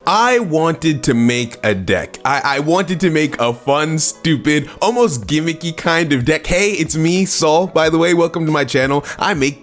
I wanted to make a deck. I wanted to make a fun, stupid, almost gimmicky kind of deck. Hey, it's me, Saul, by the way. Welcome to my channel. I make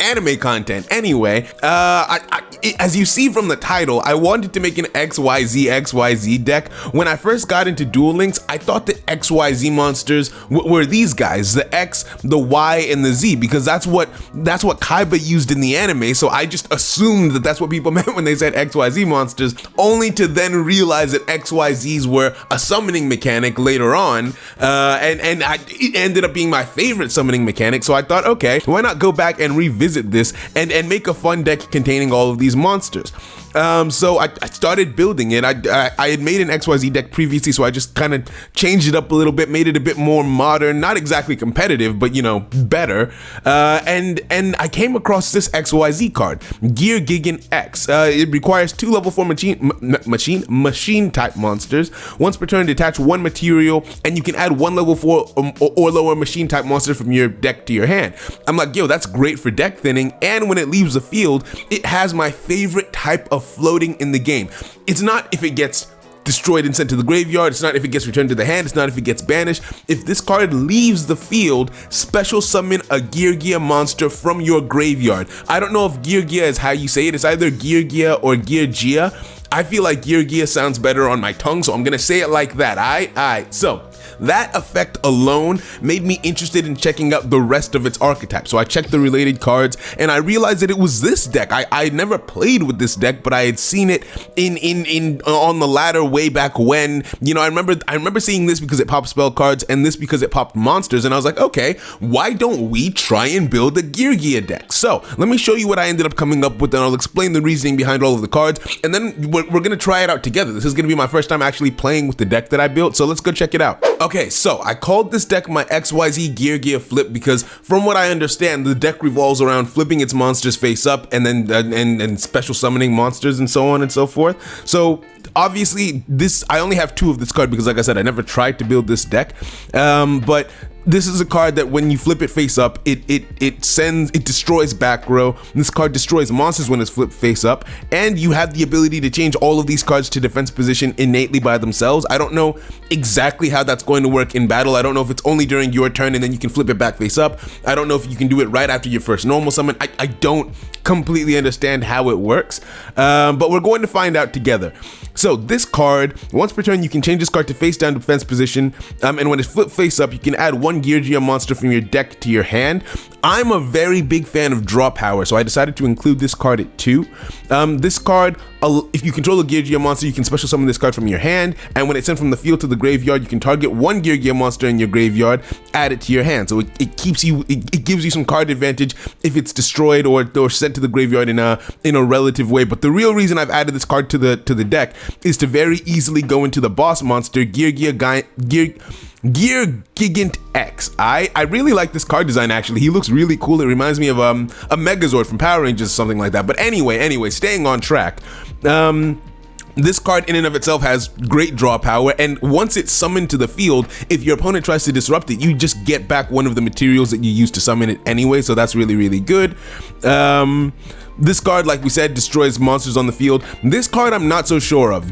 anime content. Anyway, as you see from the title, I wanted to make an XYZ deck. When I first got into Duel Links, I thought the XYZ monsters were these guys, the X, the Y, and the Z, because that's what Kaiba used in the anime. So I just assumed that that's what people meant when they said XYZ monsters, only to then realize that XYZs were a summoning mechanic later on, and it ended up being my favorite summoning mechanic. So I thought, okay, why not go back and revisit this and make a fun deck containing all of these monsters. So I started building it. I had made an XYZ deck previously, so I just kind of changed it up a little bit, made it a bit more modern, not exactly competitive, but you know, better. And I came across this XYZ card, Geargia X. It requires 2 level 4 machine type monsters. Once per turn, detach 1 material, and you can add 1 level 4 or lower machine type monster from your deck to your hand. I'm like, yo, that's great for deck thinning, and when it leaves the field, it has my favorite type of floating in the game. It's not if it gets destroyed and sent to the graveyard, it's not if it gets returned to the hand, it's not if it gets banished. If this card leaves the field, special summon a Geargia monster from your graveyard. I don't know if Geargia is how you say it. It's either Geargia or Geargia. I feel like Geargia sounds better on my tongue, so I'm gonna say it like that. Alright. So that effect alone made me interested in checking out the rest of its archetype. So I checked the related cards and I realized that it was this deck. I never played with this deck, but I had seen it in on the ladder way back when. You know, I remember seeing this because it popped spell cards and this because it popped monsters, and I was like, okay, why don't we try and build a Geargia deck? So let me show you what I ended up coming up with, and I'll explain the reasoning behind all of the cards, and then we're gonna try it out together. This is gonna be my first time actually playing with the deck that I built, so let's go check it out. Okay, so I called this deck my XYZ Geargia flip because from what I understand, the deck revolves around flipping its monsters face up and then and special summoning monsters and so on and so forth. So obviously I only have 2 of this card because, like I said, I never tried to build this deck, but this is a card that when you flip it face up, it destroys back row. This card destroys monsters when it's flipped face up, and you have the ability to change all of these cards to defense position innately by themselves. I don't know exactly how that's going to work in battle. I don't know if it's only during your turn and then you can flip it back face up. I don't know if you can do it right after your first normal summon. I don't completely understand how it works, but we're going to find out together. So this card, once per turn, you can change this card to face down defense position, and when it's flipped face up, you can add 1 Geargia monster from your deck to your hand. I'm a very big fan of draw power, so I decided to include this card at 2. This card, if you control a Geargia monster, you can special summon this card from your hand, and when it's sent from the field to the graveyard, you can target 1 Geargia monster in your graveyard, add it to your hand. So it gives you some card advantage if it's destroyed or sent to the graveyard in a relative way. But the real reason I've added this card to the deck is to very easily go into the boss monster, Geargia X. I really like this card design, actually. He looks really cool. It reminds me of a Megazord from Power Rangers or something like that. But anyway, staying on track. This card in and of itself has great draw power, and once it's summoned to the field, if your opponent tries to disrupt it, you just get back one of the materials that you used to summon it anyway, so that's really, really good. This card, like we said, destroys monsters on the field. This card I'm not so sure of.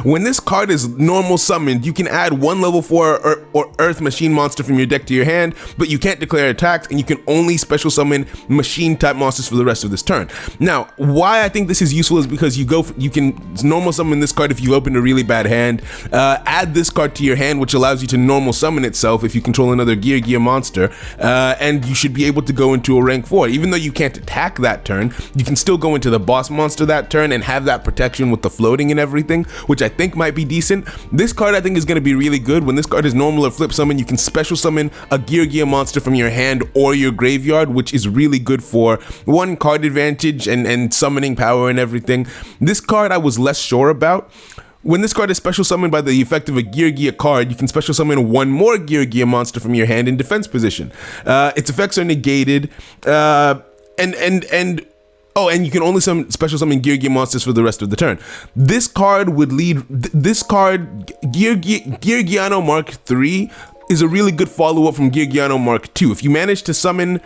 When this card is normal summoned, you can add 1 level 4 or Earth machine monster from your deck to your hand, but you can't declare attacks, and you can only special summon machine type monsters for the rest of this turn. Now, why I think this is useful is because you can normal summon this card if you open a really bad hand, add this card to your hand, which allows you to normal summon itself if you control another Geargia monster, and you should be able to go into a rank 4. Even though you can't attack that turn, you can still go into the boss monster that turn and have that protection with the floating and everything, which I think might be decent. This card I think is going to be really good. When this card is normal or flip summon, you can special summon a Geargia monster from your hand or your graveyard, which is really good for 1 card advantage and summoning power and everything. This card I was less sure about. When this card is special summoned by the effect of a Geargia card, you can special summon 1 more Geargia monster from your hand in defense position. Its effects are negated, and you can only special summon Geargia monsters for the rest of the turn. This card would lead. This card, Geargiano Mark III, is a really good follow-up from Geargiano Mark II. If you manage to summon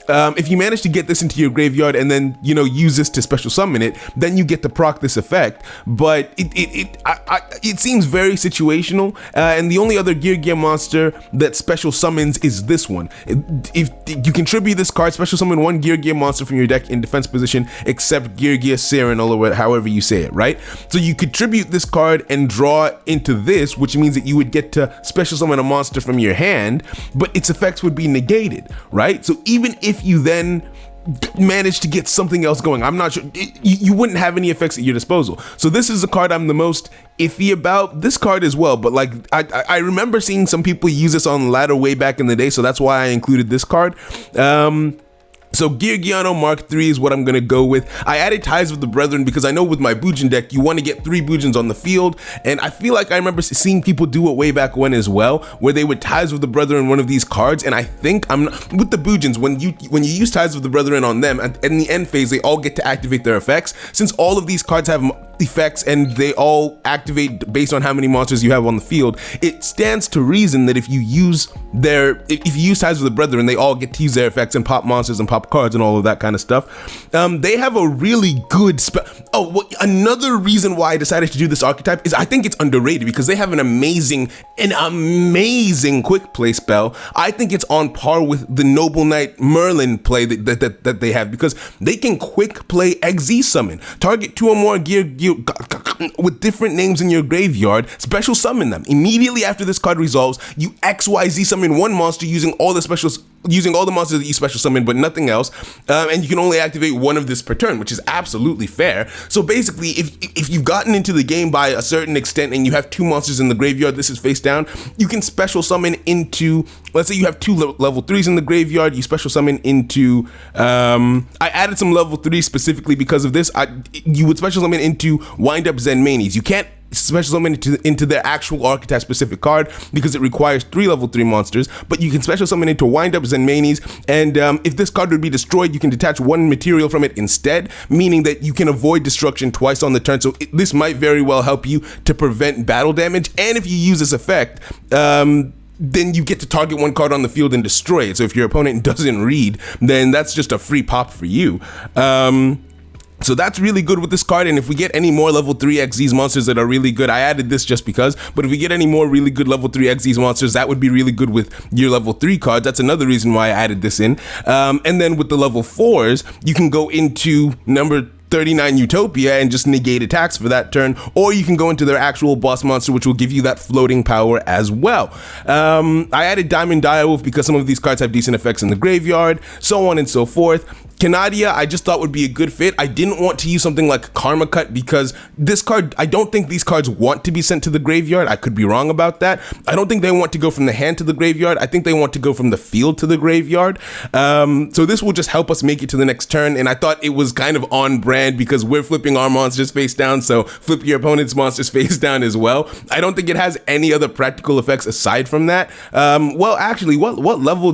if you manage to get this into your graveyard and then, you know, use this to special summon it, then you get to proc this effect. But it seems very situational, and the only other Geargia monster that special summons is this one. If you contribute this card, special summon one Geargia monster from your deck in defense position, except Geargia Siren, or however you say it, right? So you contribute this card and draw into this, which means that you would get to special summon a monster from your hand, but its effects would be negated, right? So even if you then manage to get something else going, I'm not sure, you wouldn't have any effects at your disposal. So this is the card I'm the most iffy about. This card as well, but like I remember seeing some people use this on ladder way back in the day, so that's why I included this card. So Geargiano Mark III is what I'm gonna go with. I added Ties with the Brethren because I know with my Bujin deck, you wanna get 3 Bujins on the field, and I feel like I remember seeing people do it way back when as well, where they would Ties with the Brethren one of these cards, and I think with the Bujins, when you use Ties with the Brethren on them, in the end phase, they all get to activate their effects. Since all of these cards have effects and they all activate based on how many monsters you have on the field, it stands to reason that if you use Ties with the Brethren, they all get to use their effects and pop monsters and pop cards and all of that kind of stuff. They have a really good another reason why I decided to do this archetype is I think it's underrated because they have an amazing quick play spell. I think it's on par with the Noble Knight Merlin play that they have, because they can quick play XZ summon, target 2 or more gear with different names in your graveyard, special summon them. Immediately after this card resolves, you XYZ summon one monster using all the monsters that you special summon, but nothing else, and you can only activate one of this per turn, which is absolutely fair. So basically, if you've gotten into the game by a certain extent and you have 2 monsters in the graveyard, this is face down, you can special summon into, let's say you have 2 level 3s in the graveyard, you special summon into, I added some level 3 specifically because of this. You would special summon into Wind Up Zen Manies. You can't special summon into their actual archetype specific card because it requires 3 level 3 monsters, but you can special summon into Wind Up Zen Manies, and if this card would be destroyed, you can detach 1 material from it instead, meaning that you can avoid destruction twice on the turn. So this might very well help you to prevent battle damage, and if you use this effect, then you get to target 1 card on the field and destroy it. So if your opponent doesn't read, then that's just a free pop for you. So that's really good with this card, and if we get any more level 3 XZ monsters that are really good, I added this just because, but if we get any more really good level 3 XZ monsters, that would be really good with your level 3 cards. That's another reason why I added this in. And then with the level 4s, you can go into number 39 Utopia and just negate attacks for that turn, or you can go into their actual boss monster, which will give you that floating power as well. I added Diamond Direwolf because some of these cards have decent effects in the graveyard, so on and so forth. Canadia, I just thought would be a good fit. I didn't want to use something like Karma Cut because this card, I don't think these cards want to be sent to the graveyard. I could be wrong about that. I don't think they want to go from the hand to the graveyard. I think they want to go from the field to the graveyard. So this will just help us make it to the next turn, and I thought it was kind of on brand because we're flipping our monsters face down, so flip your opponent's monsters face down as well. I don't think it has any other practical effects aside from that. Well, actually, what level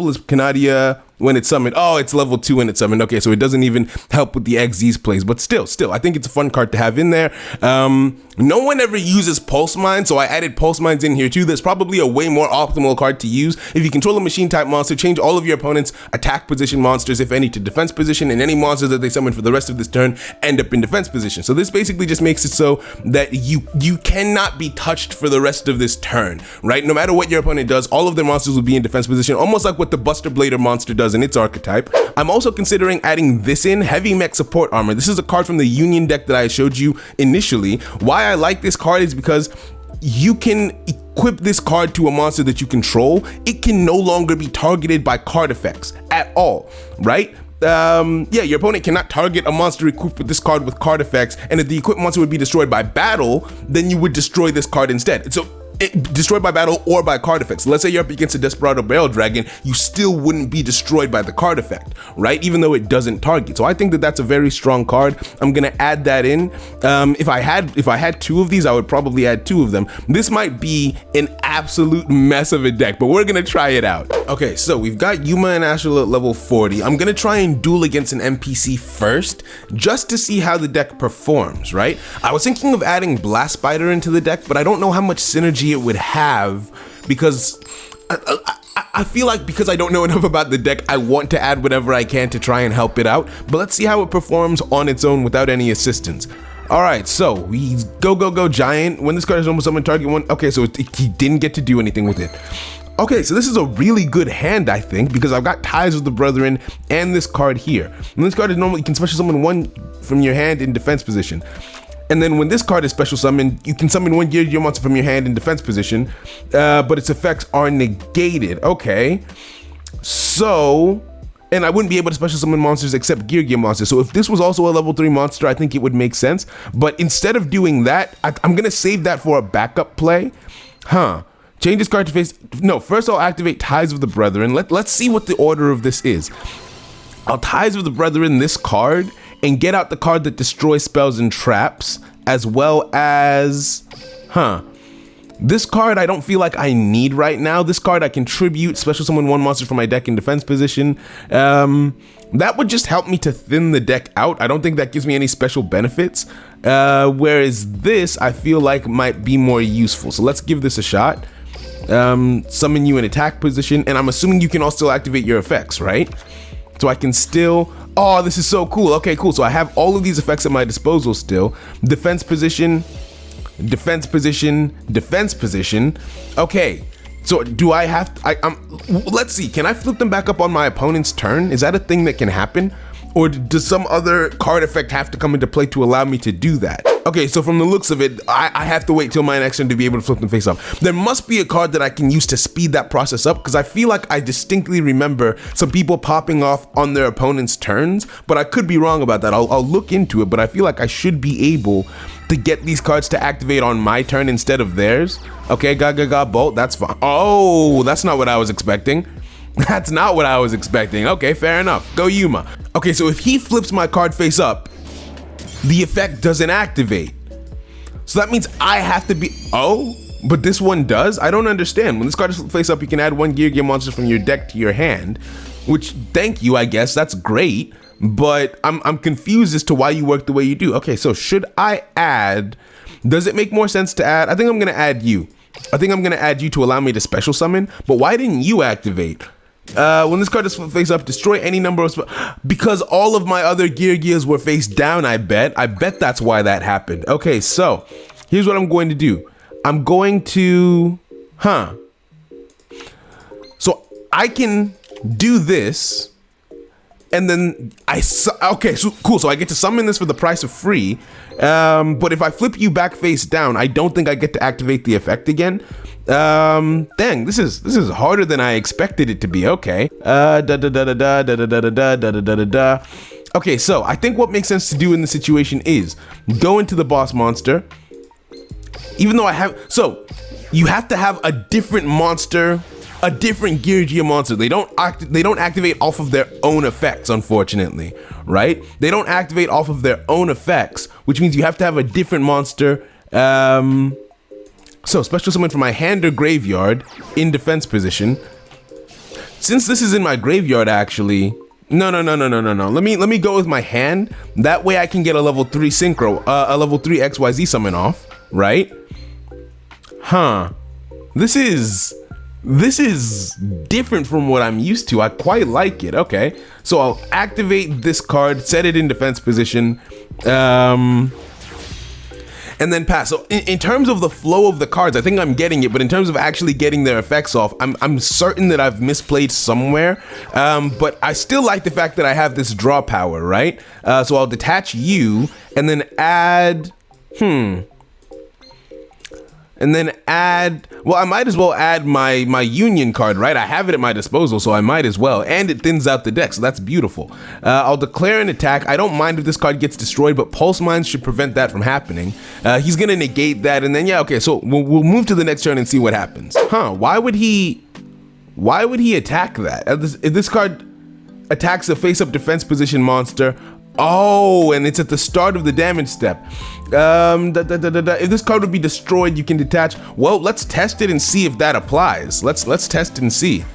is Canadia when it's summoned? Oh, it's level 2 when it's summoned. Okay, so it doesn't even help with the XZ's plays, but still, I think it's a fun card to have in there. No one ever uses Pulse Mine, so I added Pulse Mines in here too. There's probably a way more optimal card to use. If you control a machine type monster, change all of your opponent's attack position monsters, if any, to defense position, and any monsters that they summon for the rest of this turn end up in defense position. So this basically just makes it so that you cannot be touched for the rest of this turn, right? No matter what your opponent does, all of their monsters will be in defense position, almost like what the Buster Blader monster does in its archetype. I'm also considering adding this in, Heavy Mech Support Armor. This is a card from the Union deck that I showed you initially. Why I like this card is because you can equip this card to a monster that you control. It can no longer be targeted by card effects at all, right? Yeah, your opponent cannot target a monster equipped with this card with card effects, and if the equipped monster would be destroyed by battle, then you would destroy this card instead. So destroyed by battle or by card effects. Let's say you're up against a Desperado Barrel Dragon, you still wouldn't be destroyed by the card effect, right? Even though it doesn't target. So I think that that's a very strong card. I'm gonna add that in. If I had 2 of these, I would probably add 2 of them. This might be an absolute mess of a deck, but we're gonna try it out. Okay, so we've got Yuma and Ashla at level 40. I'm gonna try and duel against an NPC first, just to see how the deck performs, right? I was thinking of adding Blast Spider into the deck, but I don't know how much synergy it would have because I feel like because I don't know enough about the deck, I want to add whatever I can to try and help it out, but let's see how it performs on its own without any assistance. All right, so we go giant. When this card is normal summon, target one. Okay, so he didn't get to do anything with it. Okay, so this is a really good hand, I think, because I've got Ties with the Brethren and this card here. When this card is normal, you can special summon one from your hand in defense position. And then when this card is special summoned, you can summon one Geargia monster from your hand in defense position, but its effects are negated. Okay, so, and I wouldn't be able to special summon monsters except Geargia monsters. So if this was also a level 3 monster, I think it would make sense. But instead of doing that, I'm gonna save that for a backup play. Change this card to face, no, first I'll activate Ties with the Brethren. Let's see what the order of this is. I'll Ties with the Brethren this card, and get out the card that destroys spells and traps, as well as, this card I don't feel like I need right now. This card I can tribute, special summon one monster from my deck in defense position. That would just help me to thin the deck out. I don't think that gives me any special benefits. Whereas this I feel like might be more useful. So let's give this a shot. Summon you in attack position, and I'm assuming you can also activate your effects, right? So I can still, oh, this is so cool. Okay, cool. So I have all of these effects at my disposal still. Defense position, defense position, defense position. Okay, so do I have to, let's see, can I flip them back up on my opponent's turn? Is that a thing that can happen? Or does some other card effect have to come into play to allow me to do that? Okay, so from the looks of it, I have to wait till my next turn to be able to flip them face up. There must be a card that I can use to speed that process up, because I feel like I distinctly remember some people popping off on their opponent's turns, but I could be wrong about that. I'll look into it, but I feel like I should be able to get these cards to activate on my turn instead of theirs. Okay, Gaga Bolt, that's fine. Oh, that's not what I was expecting. That's not what I was expecting. Okay, fair enough. Go Yuma. Okay, so if he flips my card face up, the effect doesn't activate. So that means I have to be, oh, but this one does? I don't understand. When this card is face up, you can add one Geargia monster from your deck to your hand, which, thank you, I guess, that's great. But I'm confused as to why you work the way you do. Okay, so should I add, does it make more sense to add? I think I'm gonna add you. I think I'm gonna add you to allow me to special summon, but why didn't you activate? When this card is face up, destroy any number of because all of my other Geargias were face down, I bet that's why that happened. Okay, so here's what I'm going to do. I'm going to, so I can do this, and then okay, so cool, so I get to summon this for the price of free, but if I flip you back face down, I don't think I get to activate the effect again. Dang, this is harder than I expected it to be. Okay. Okay, so I think what makes sense to do in this situation is go into the boss monster. Even though I have, so you have to have a different monster, a different Geargia monster. They don't activate off of their own effects, unfortunately, right? They don't activate off of their own effects, which means you have to have a different monster. So special summon from my hand or graveyard in defense position. Since this is in my graveyard, actually, no. Let me go with my hand. That way I can get a level 3 synchro, a level 3 XYZ summon off, right? This is different from what I'm used to. I quite like it. Okay, so I'll activate this card, set it in defense position, and then pass. So in terms of the flow of the cards, I think I'm getting it, but in terms of actually getting their effects off, I'm certain that I've misplayed somewhere, but I still like the fact that I have this draw power, right? So I'll detach you, and then add, and then add, well, I might as well add my union card, right? I have it at my disposal, so I might as well. And it thins out the deck, so that's beautiful. I'll declare an attack. I don't mind if this card gets destroyed, but Pulse Mines should prevent that from happening. He's gonna negate that, and then, yeah, okay, so we'll move to the next turn and see what happens. Why would he attack that? If this card attacks a face-up defense position monster, oh, and it's at the start of the damage step. If this card would be destroyed, you can detach. Well, let's test it and see if that applies. Let's test and see.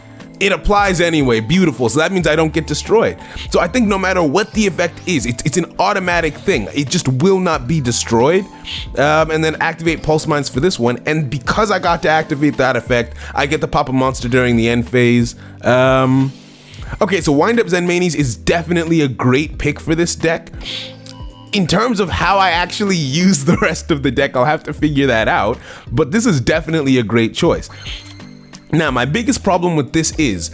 It applies anyway. Beautiful. So that means I don't get destroyed. So I think no matter what the effect is, it's an automatic thing. It just will not be destroyed. And then activate pulse mines for this one. And because I got to activate that effect, I get to pop a monster during the end phase. Okay, so Wind Up Zen Manies is definitely a great pick for this deck. In terms of how I actually use the rest of the deck, I'll have to figure that out. But this is definitely a great choice. Now, my biggest problem with this is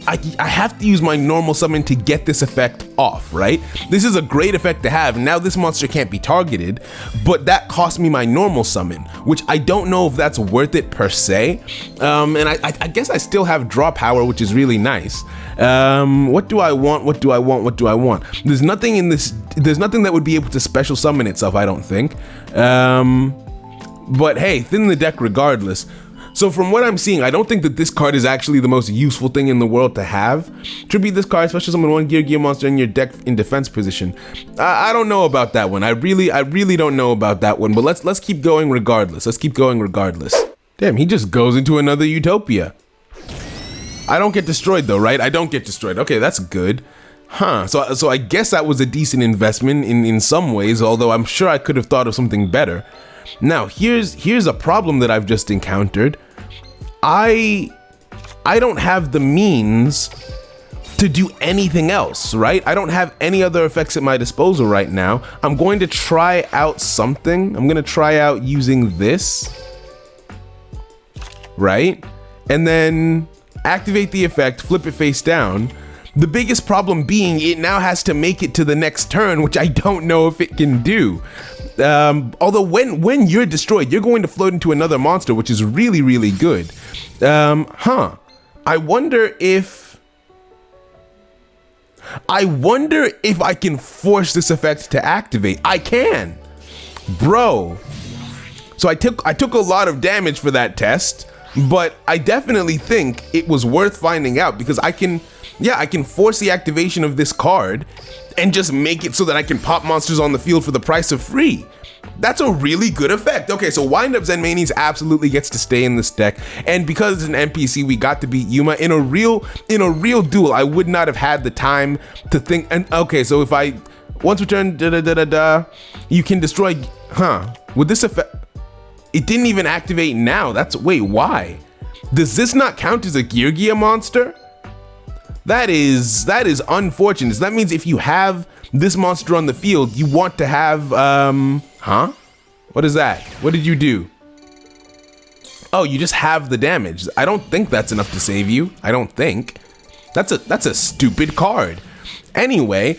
I have to use my normal summon to get this effect off, right? This is a great effect to have. Now this monster can't be targeted, but that cost me my normal summon, which I don't know if that's worth it per se. And I guess I still have draw power, which is really nice. What do I want? What do I want? What do I want? There's nothing in this, there's nothing that would be able to special summon itself, I don't think. But hey, thin the deck regardless. So from what I'm seeing, I don't think that this card is actually the most useful thing in the world to have. Tribute this card, special summon one Geargia monster in your deck in defense position. I don't know about that one. I really don't know about that one, but let's keep going regardless. Let's keep going regardless. Damn, he just goes into another utopia. I don't get destroyed though, right? I don't get destroyed. Okay, that's good. Huh, so I guess that was a decent investment in some ways, although I'm sure I could have thought of something better. Now, here's a problem that I've just encountered. I don't have the means to do anything else, right? I don't have any other effects at my disposal right now. I'm going to try out something. I'm going to try out using this, right? And then activate the effect, flip it face down. The biggest problem being it now has to make it to the next turn, which I don't know if it can do. Although when you're destroyed, you're going to float into another monster, which is really, really good. I wonder if I can force this effect to activate. I can, bro. So I took a lot of damage for that test, but I definitely think it was worth finding out because I can force the activation of this card and just make it so that I can pop monsters on the field for the price of free. That's a really good effect. Okay, so Wind Up Zen Manies absolutely gets to stay in this deck, and because it's an NPC, we got to beat Yuma in a real duel. I would not have had the time to think. And okay, so if I once return, you can destroy. With this effect, it didn't even activate now. Wait, why? Does this not count as a Geargia monster? That is unfortunate. So that means if you have this monster on the field, you want to have, What is that? What did you do? Oh, you just have the damage. I don't think that's enough to save you. I don't think. That's a stupid card. Anyway,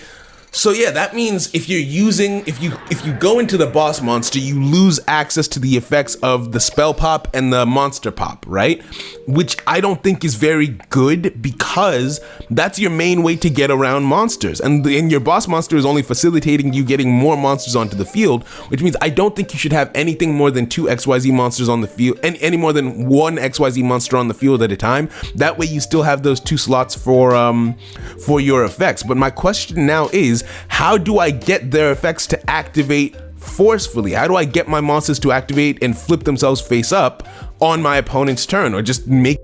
so yeah, that means if you go into the boss monster, you lose access to the effects of the spell pop and the monster pop, right? Which I don't think is very good because that's your main way to get around monsters. And your boss monster is only facilitating you getting more monsters onto the field, which means I don't think you should have anything more than 2 XYZ monsters on the field, and any more than 1 XYZ monster on the field at a time. That way you still have those 2 slots for your effects. But my question now is, how do I get their effects to activate forcefully? How do I get my monsters to activate and flip themselves face up on my opponent's turn, or just make...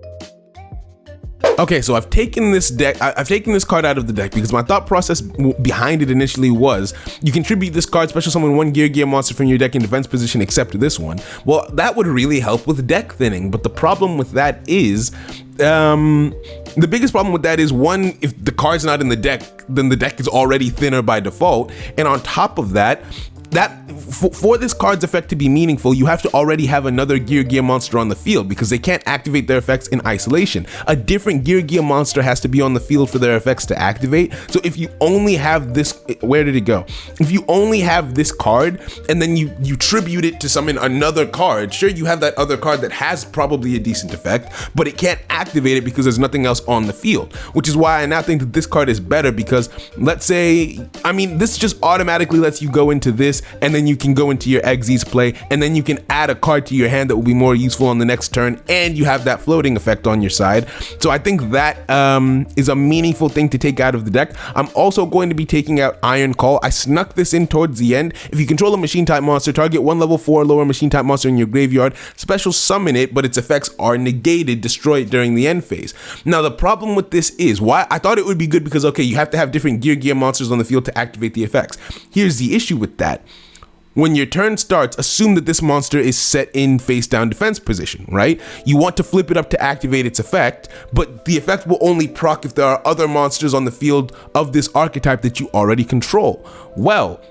Okay, so I've taken this card out of the deck because my thought process behind it initially was you contribute this card, special summon 1 Geargia monster from your deck in defense position except this one. Well, that would really help with deck thinning, but the problem with that is the biggest problem with that is, one, if the card's not in the deck, then the deck is already thinner by default, and on top of that, for this card's effect to be meaningful, you have to already have another Geargia monster on the field because they can't activate their effects in isolation. A different Geargia monster has to be on the field for their effects to activate. So if you only have this, where did it go? If you only have this card and then you tribute it to summon another card, sure, you have that other card that has probably a decent effect, but it can't activate it because there's nothing else on the field, which is why I now think that this card is better because, let's say, I mean, this just automatically lets you go into this and then you can go into your Xyz play, and then you can add a card to your hand that will be more useful on the next turn, and you have that floating effect on your side. So I think that is a meaningful thing to take out of the deck. I'm also going to be taking out Iron Call. I snuck this in towards the end. If you control a machine type monster, target one level 4 lower machine type monster in your graveyard, special summon it, but its effects are negated, destroy it during the end phase. Now the problem with this is, why I thought it would be good because, okay, you have to have different Geargia monsters on the field to activate the effects. Here's the issue with that. When your turn starts, assume that this monster is set in face down defense position, right? You want to flip it up to activate its effect, but the effect will only proc if there are other monsters on the field of this archetype that you already control. Well,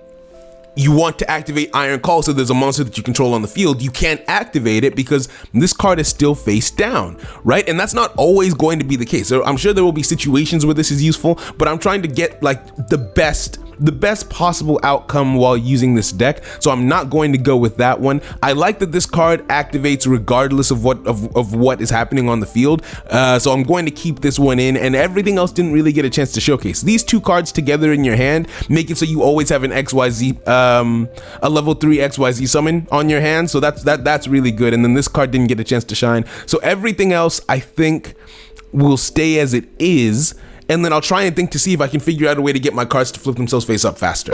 you want to activate Iron Call, so there's a monster that you control on the field. You can't activate it because this card is still face down, right? And that's not always going to be the case. So I'm sure there will be situations where this is useful, but I'm trying to get like the best possible outcome while using this deck, so I'm not going to go with that one. I like that this card activates regardless of what is happening on the field, so I'm going to keep this one in, and everything else didn't really get a chance to showcase. These two cards together in your hand make it so you always have an XYZ, a level 3 XYZ summon on your hand, so that's really good. And then this card didn't get a chance to shine, so everything else I think will stay as it is. And then I'll try and think to see if I can figure out a way to get my cards to flip themselves face up faster.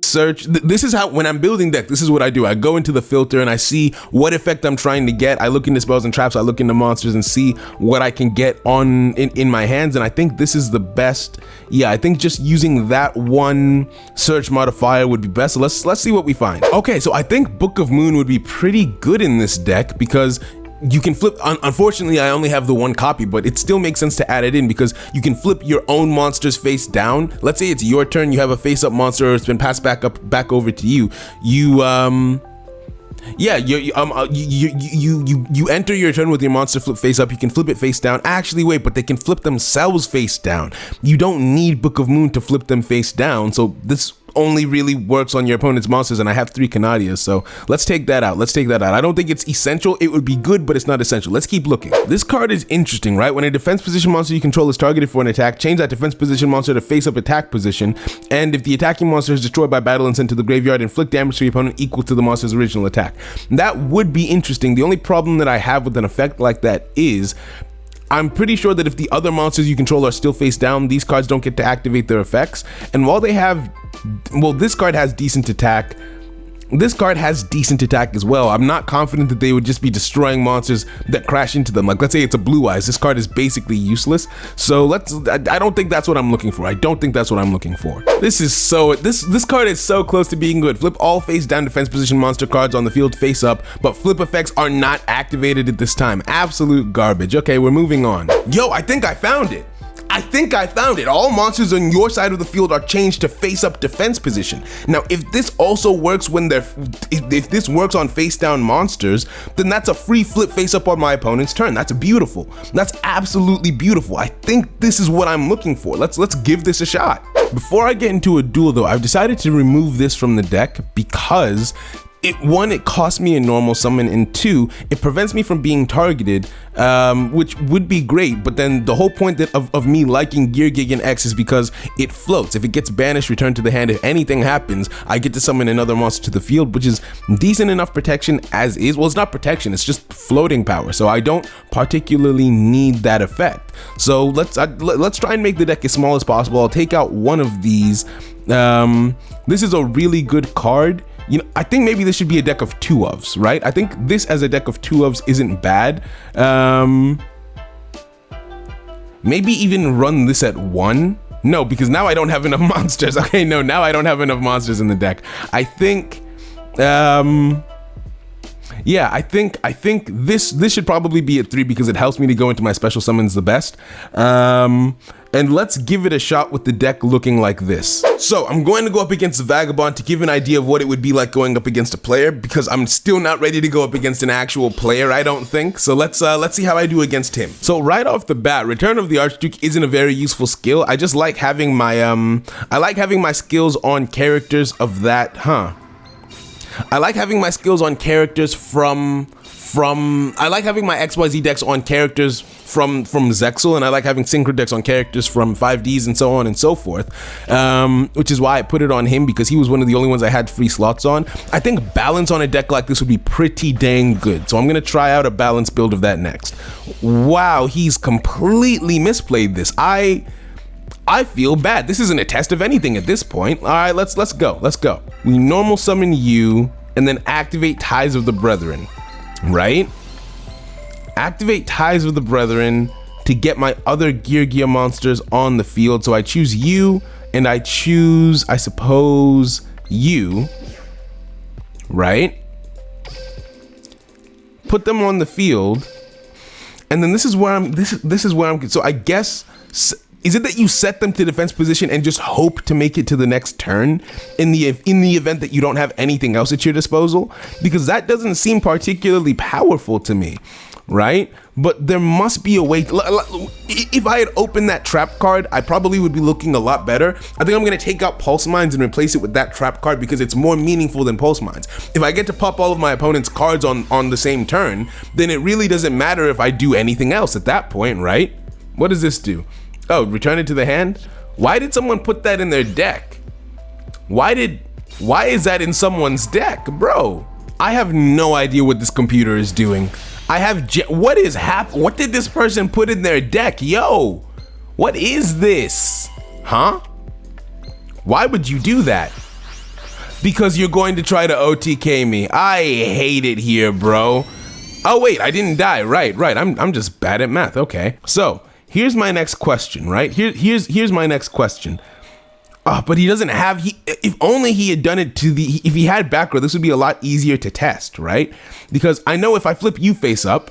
Search. This is how, when I'm building deck, this is what I do. I go into the filter and I see what effect I'm trying to get. I look into spells and traps, I look into monsters and see what I can get on in my hands. And I think this is the best. Yeah, I think just using that one search modifier would be best. So let's see what we find. Okay, so I think Book of Moon would be pretty good in this deck because you can flip. Unfortunately, I only have the one copy, but it still makes sense to add it in because you can flip your own monsters face down. Let's say it's your turn, you have a face up monster, or it's been passed back over to you. You enter your turn with your monster flip face up. You can flip it face down. Actually, wait, but they can flip themselves face down. You don't need Book of Moon to flip them face down. So this only really works on your opponent's monsters, and I have 3 Canadias, so let's take that out. I don't think it's essential. It would be good, but it's not essential. Let's keep looking. This card is interesting, right? When a defense position monster you control is targeted for an attack, change that defense position monster to face up attack position, and if the attacking monster is destroyed by battle and sent to the graveyard, inflict damage to your opponent equal to the monster's original attack. That would be interesting. The only problem that I have with an effect like that is I'm pretty sure that if the other monsters you control are still face down, these cards don't get to activate their effects. And while they have, well, this card has decent attack. This card has decent attack as well. I'm not confident that they would just be destroying monsters that crash into them. Like, let's say it's a Blue Eyes. This card is basically useless. So I don't think that's what I'm looking for. This card is so close to being good. Flip all face down defense position monster cards on the field face up, but flip effects are not activated at this time. Absolute garbage. Okay, we're moving on. Yo, I think I found it. All monsters on your side of the field are changed to face up defense position. Now, if this also works if this works on face down monsters, then that's a free flip face up on my opponent's turn. That's beautiful. That's absolutely beautiful. I think this is what I'm looking for. Let's give this a shot. Before I get into a duel though, I've decided to remove this from the deck because it costs me a normal summon, and 2, it prevents me from being targeted, which would be great, but then the whole point of me liking Geargia X is because it floats. If it gets banished, returned to the hand, if anything happens, I get to summon another monster to the field, which is decent enough protection as is. Well, it's not protection, it's just floating power, so I don't particularly need that effect. So let's try and make the deck as small as possible. I'll take out one of these. This is a really good card. You know, I think maybe this should be a deck of 2 ofs, right? I think this as a deck of 2 ofs isn't bad. Maybe even run this at 1. No, because now I don't have enough monsters. Okay, no, now I don't have enough monsters in the deck. I think, yeah, I think this should probably be at 3 because it helps me to go into my special summons the best. And let's give it a shot with the deck looking like this. So I'm going to go up against the Vagabond to give an idea of what it would be like going up against a player, because I'm still not ready to go up against an actual player, I don't think. So let's see how I do against him. So right off the bat, Return of the Archduke isn't a very useful skill. I just like having my skills on characters of that, I like having my skills on characters from I like having my XYZ decks on characters from Zexal, and I like having Synchro decks on characters from 5Ds and so on and so forth, which is why I put it on him, because he was one of the only ones I had free slots on. I think balance on a deck like this would be pretty dang good, so I'm gonna try out a balance build of that next. Wow, he's completely misplayed this. I feel bad. This isn't a test of anything at this point. All right, let's go. We normal summon you and then activate Ties of the Brethren, right? Activate Ties of the Brethren to get my other Geargia monsters on the field. So I choose you and I choose, I suppose, you, right? Put them on the field. And then this is where I'm, so I guess, is it that you set them to defense position and just hope to make it to the next turn in the event that you don't have anything else at your disposal? Because that doesn't seem particularly powerful to me, right? But there must be a way. If I had opened that trap card, I probably would be looking a lot better. I think I'm gonna take out Pulse Mines and replace it with that trap card because it's more meaningful than Pulse Mines. If I get to pop all of my opponent's cards on the same turn, then it really doesn't matter if I do anything else at that point, right? What does this do? Oh, return it to the hand? Why did someone put that in their deck? Why is that in someone's deck? Bro, I have no idea what this computer is doing. What did this person put in their deck? Yo, what is this? Huh? Why would you do that? Because you're going to try to OTK me. I hate it here, bro. Oh wait, I didn't die. Right. I'm just bad at math. Okay. So, here's my next question, right? Here's my next question. But he doesn't have, if only he had done it if he had back row, this would be a lot easier to test, right? Because I know if I flip you face up,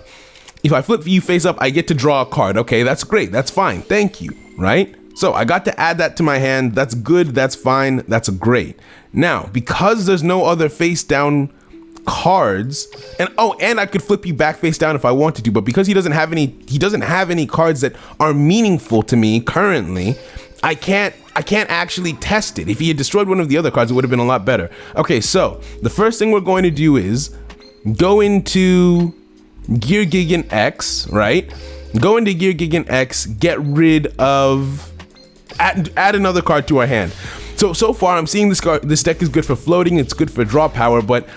I get to draw a card. Okay, that's great, that's fine, thank you, right? So I got to add that to my hand, that's good, that's fine, that's great. Now, because there's no other face down cards, and I could flip you back face down if I wanted to, but because he doesn't have any cards that are meaningful to me currently, I can't actually test it. If he had destroyed one of the other cards, it would have been a lot better. Okay, so the first thing we're going to do is go into Geargia X, right? Go into Geargia X, get rid of, add another card to our hand. So far I'm seeing this deck is good for floating, it's good for draw power, but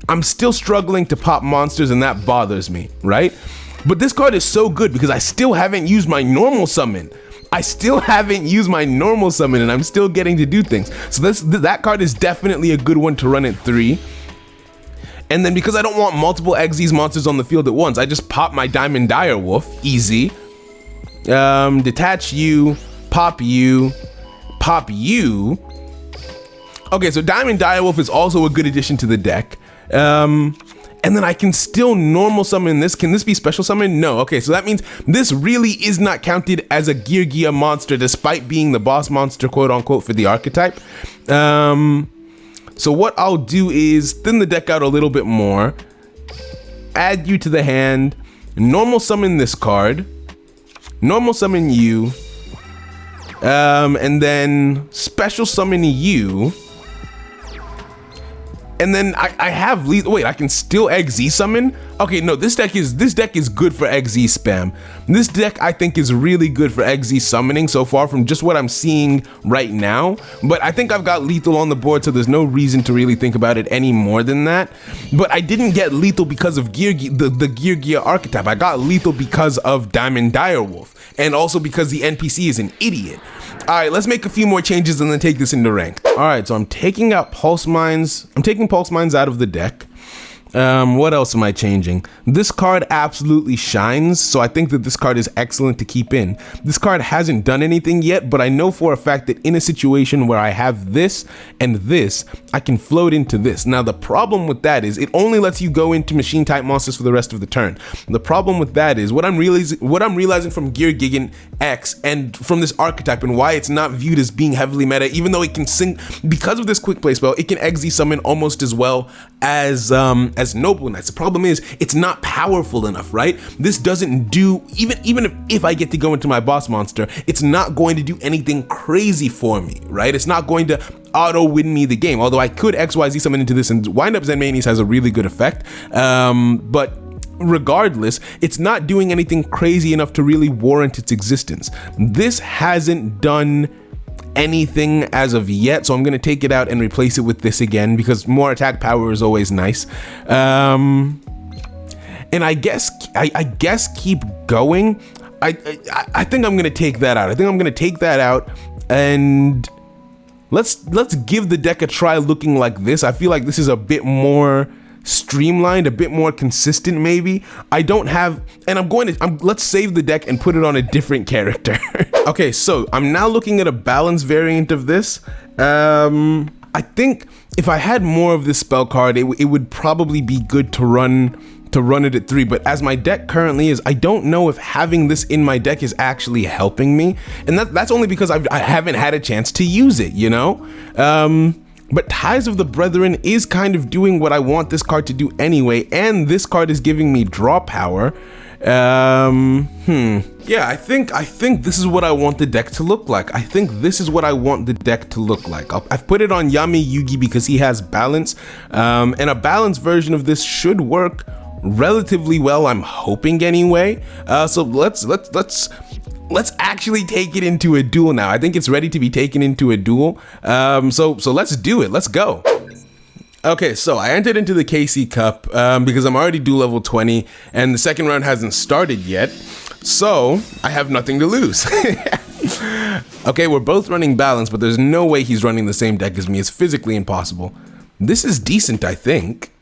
I'm still struggling to pop monsters and that bothers me, right? But this card is so good because I still haven't used my normal summon. And I'm still getting to do things. So that card is definitely a good one to run at 3. And then because I don't want multiple Xyz monsters on the field at once, I just pop my Diamond Direwolf, easy. Detach you, pop you, pop you. Okay, so Diamond Direwolf is also a good addition to the deck. And then I can still normal summon this. Can this be special summon? No. Okay, so that means this really is not counted as a Geargia monster despite being the boss monster, quote unquote, for the archetype. So what I'll do is thin the deck out a little bit more, add you to the hand, normal summon this card, normal summon you, and then special summon you. And then I have lethal. Wait, I can still XZ summon? Okay, no, this deck is good for XZ spam. This deck I think is really good for XZ summoning so far from just what I'm seeing right now. But I think I've got lethal on the board, so there's no reason to really think about it any more than that. But I didn't get lethal because of Geargia, the Geargia archetype. I got lethal because of Diamond Direwolf, and also because the NPC is an idiot. All right, let's make a few more changes and then take this into rank. All right, so I'm taking out Pulse Mines. I'm taking Pulse Mines out of the deck. What else am I changing? This card absolutely shines, so I think that this card is excellent to keep in. This card hasn't done anything yet, but I know for a fact that in a situation where I have this and this, I can float into this. Now, the problem with that is it only lets you go into machine type monsters for the rest of the turn. The problem with that is what I'm realizing from Geargia X and from this archetype and why it's not viewed as being heavily meta, even though it can sync because of this quick play spell, it can XZ summon almost as well as Noble Knights. The problem is it's not powerful enough, right? This doesn't do, even if I get to go into my boss monster, it's not going to do anything crazy for me, right? It's not going to auto win me the game, although I could XYZ summon into this, and Wind Up Zen Manies has a really good effect, but regardless, it's not doing anything crazy enough to really warrant its existence. This hasn't done anything as of yet, so I'm gonna take it out and replace it with this again because more attack power is always nice. And I guess keep going. I think I'm gonna take that out. I think I'm gonna take that out and let's give the deck a try looking like this. I feel like this is a bit more streamlined, a bit more consistent maybe. I don't have, and let's save the deck and put it on a different character. Okay, so I'm now looking at a balanced variant of this. I think if I had more of this spell card, it would probably be good to run it at 3, but as my deck currently is, I don't know if having this in my deck is actually helping me, and that's only because I haven't had a chance to use it, you know? But Ties of the Brethren is kind of doing what I want this card to do anyway, and this card is giving me draw power. Yeah, I think this is what I want the deck to look like. I think this is what I want the deck to look like. I've put it on Yami Yugi because he has balance, and a balanced version of this should work relatively well, I'm hoping anyway. So let's actually take it into a duel now. I think it's ready to be taken into a duel. So let's do it. Let's go. Okay, so I entered into the KC Cup because I'm already duel level 20 and the second round hasn't started yet. So I have nothing to lose. Okay, we're both running balance, but there's no way he's running the same deck as me. It's physically impossible. This is decent, I think.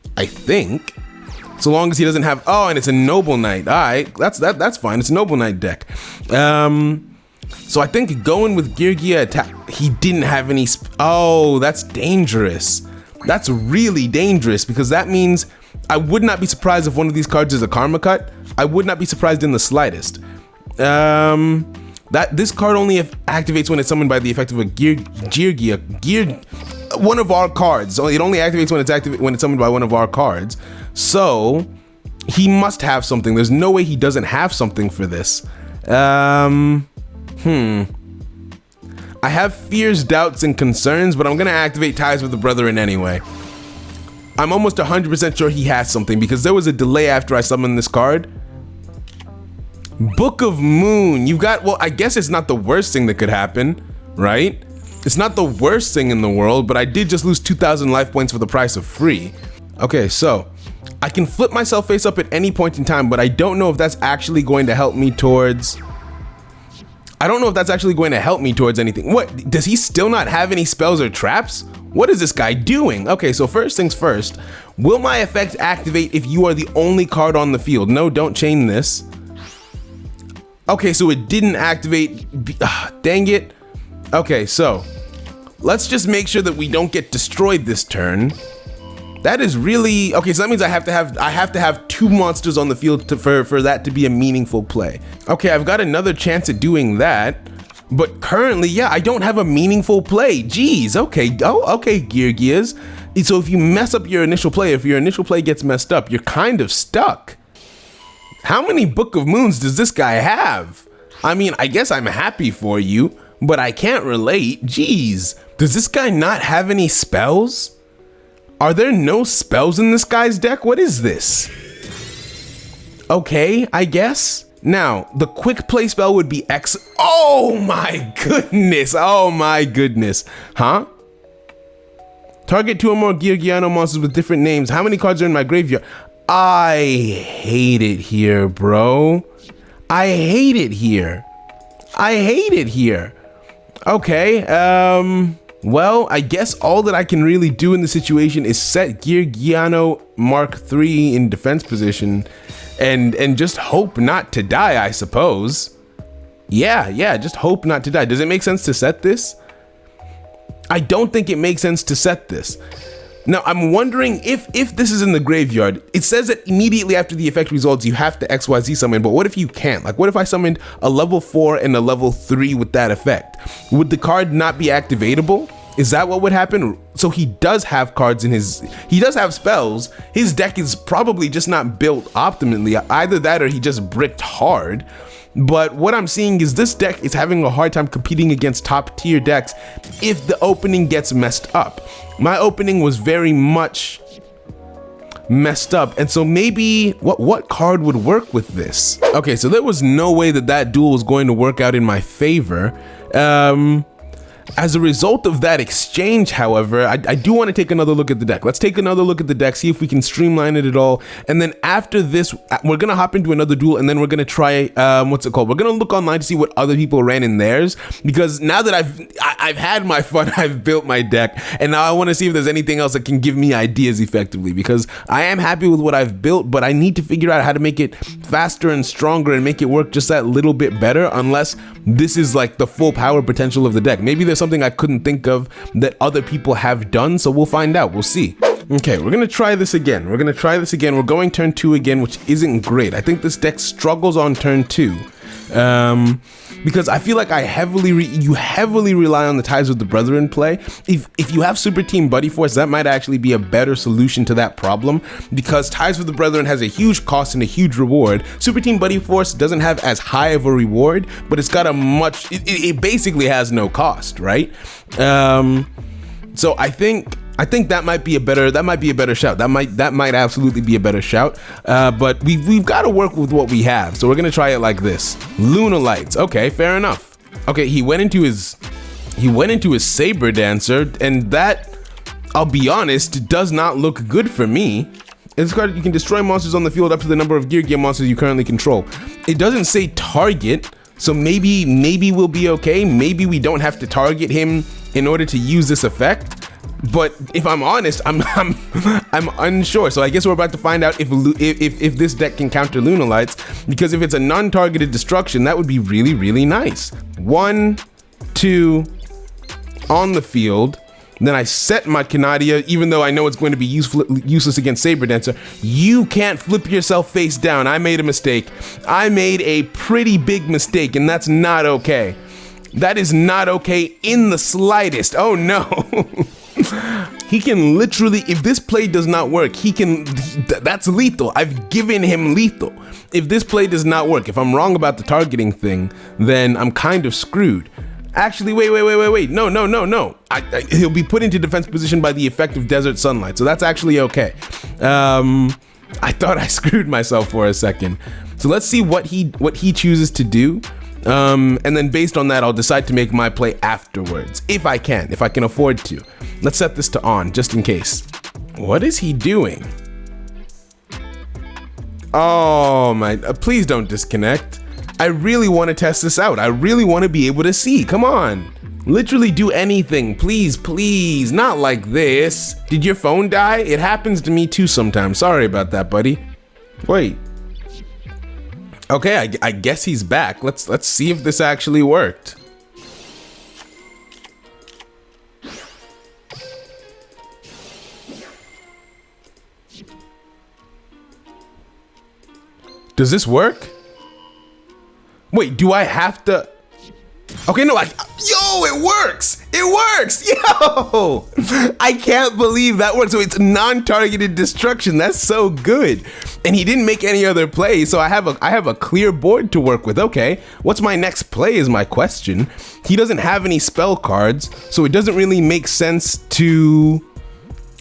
So long as he doesn't have, oh, and it's a Noble Knight. All right, that's fine. It's a Noble Knight deck. So I think going with Geargia attack, he didn't have any, oh, that's dangerous. That's really dangerous because that means I would not be surprised if one of these cards is a Karma Cut. I would not be surprised in the slightest. That this card only activates when it's summoned by the effect of a Geargia, one of our cards. So it only activates when it's summoned by one of our cards. So he must have something. There's no way he doesn't have something for this. I have fears, doubts, and concerns, but I'm gonna activate Ties with the Brethren anyway. I'm almost 100% sure he has something because there was a delay after I summoned this card. Book of Moon. You've got, well, I guess it's not the worst thing that could happen, right? It's not the worst thing in the world, but I did just lose 2,000 life points for the price of free. Okay, so I can flip myself face up at any point in time, but I don't know if that's actually going to help me towards... I don't know if that's actually going to help me towards anything. What, does he still not have any spells or traps? What is this guy doing? Okay, so first things first, will my effect activate if you are the only card on the field? No, don't chain this. Okay, so it didn't activate, dang it. Okay, so let's just make sure that we don't get destroyed this turn. That is really, okay, so that means I have to have 2 monsters on the field for that to be a meaningful play. Okay, I've got another chance at doing that, but currently, yeah, I don't have a meaningful play. Jeez, okay, okay, Geargias. So if you mess up your initial play, if your initial play gets messed up, you're kind of stuck. How many Book of Moons does this guy have? I mean, I guess I'm happy for you, but I can't relate. Jeez, does this guy not have any spells? Are there no spells in this guy's deck? What is this? Okay, I guess. Now, the quick play spell would be X. Oh my goodness. Oh my goodness. Huh? Target 2 or more Geargiano monsters with different names. How many cards are in my graveyard? I hate it here, bro. I hate it here. I hate it here. Okay, well, I guess all that I can really do in the situation is set Geargiano Mark III in defense position and just hope not to die, I suppose. Yeah, just hope not to die. Does it make sense to set this? I don't think it makes sense to set this. Now, I'm wondering if this is in the graveyard. It says that immediately after the effect resolves, you have to XYZ summon, but what if you can't? Like, what if I summoned a level 4 and a level 3 with that effect? Would the card not be activatable? Is that what would happen? So he does have cards in he does have spells. His deck is probably just not built optimally. Either that or he just bricked hard. But what I'm seeing is this deck is having a hard time competing against top tier decks if the opening gets messed up. My opening was very much messed up. And so maybe what card would work with this? Okay, so there was no way that duel was going to work out in my favor. As a result of that exchange, however, I do want to take another look at the deck. Let's take another look at the deck, see if we can streamline it at all. And then after this, we're going to hop into another duel, and then we're going to try, what's it called? We're going to look online to see what other people ran in theirs, because now that I've had my fun, I've built my deck, and now I want to see if there's anything else that can give me ideas effectively, because I am happy with what I've built, but I need to figure out how to make it faster and stronger and make it work just that little bit better, unless this is like the full power potential of the deck. Maybe there's something I couldn't think of that other people have done, so we'll find out. We'll see. Okay, we're gonna try this again. We're going turn 2 again, which isn't great. I think this deck struggles on turn 2. Because I feel like you heavily rely on the Ties with the Brethren play. If you have Super Team Buddy Force, that might actually be a better solution to that problem, because Ties with the Brethren has a huge cost and a huge reward. Super Team Buddy Force doesn't have as high of a reward, but it's got a it basically has no cost, right? So I think that might be a better shout. That might absolutely be a better shout. But we've got to work with what we have. So we're gonna try it like this. Luna Lights. Okay, fair enough. Okay, he went into his Saber Dancer, and that, I'll be honest, does not look good for me. It's card, you can destroy monsters on the field up to the number of Geargia monsters you currently control. It doesn't say target, so maybe we'll be okay. Maybe we don't have to target him in order to use this effect. But if I'm honest, I'm unsure. So I guess we're about to find out if this deck can counter Luna Lights, because if it's a non-targeted destruction, that would be really, really nice. 1, 2 on the field. Then I set my Canadia, even though I know it's going to be useless against Saber Dancer. You can't flip yourself face down. I made a mistake. I made a pretty big mistake, and that's not okay. That is not okay in the slightest. Oh no. He can literally, if this play does not work, that's lethal. I've given him lethal. If this play does not work, if I'm wrong about the targeting thing, then I'm kind of screwed. Actually, wait. No. He'll be put into defense position by the effect of Desert Sunlight, so that's actually okay. I thought I screwed myself for a second. So let's see what he chooses to do. And then based on that, I'll decide to make my play afterwards, if I can afford to. Let's set this to on, just in case. What is he doing? Oh my, please don't disconnect. I really want to test this out. I really want to be able to see. Come on. Literally do anything, please. Not like this. Did your phone die? It happens to me too sometimes. Sorry about that, buddy. Wait. Okay, I guess he's back. Let's see if this actually worked. Does this work? Wait, do I have to? Okay, no, yo, it works! It works! Yo! I can't believe that works. So it's non-targeted destruction. That's so good. And he didn't make any other play, so I have a clear board to work with. Okay, what's my next play is my question. He doesn't have any spell cards, so it doesn't really make sense to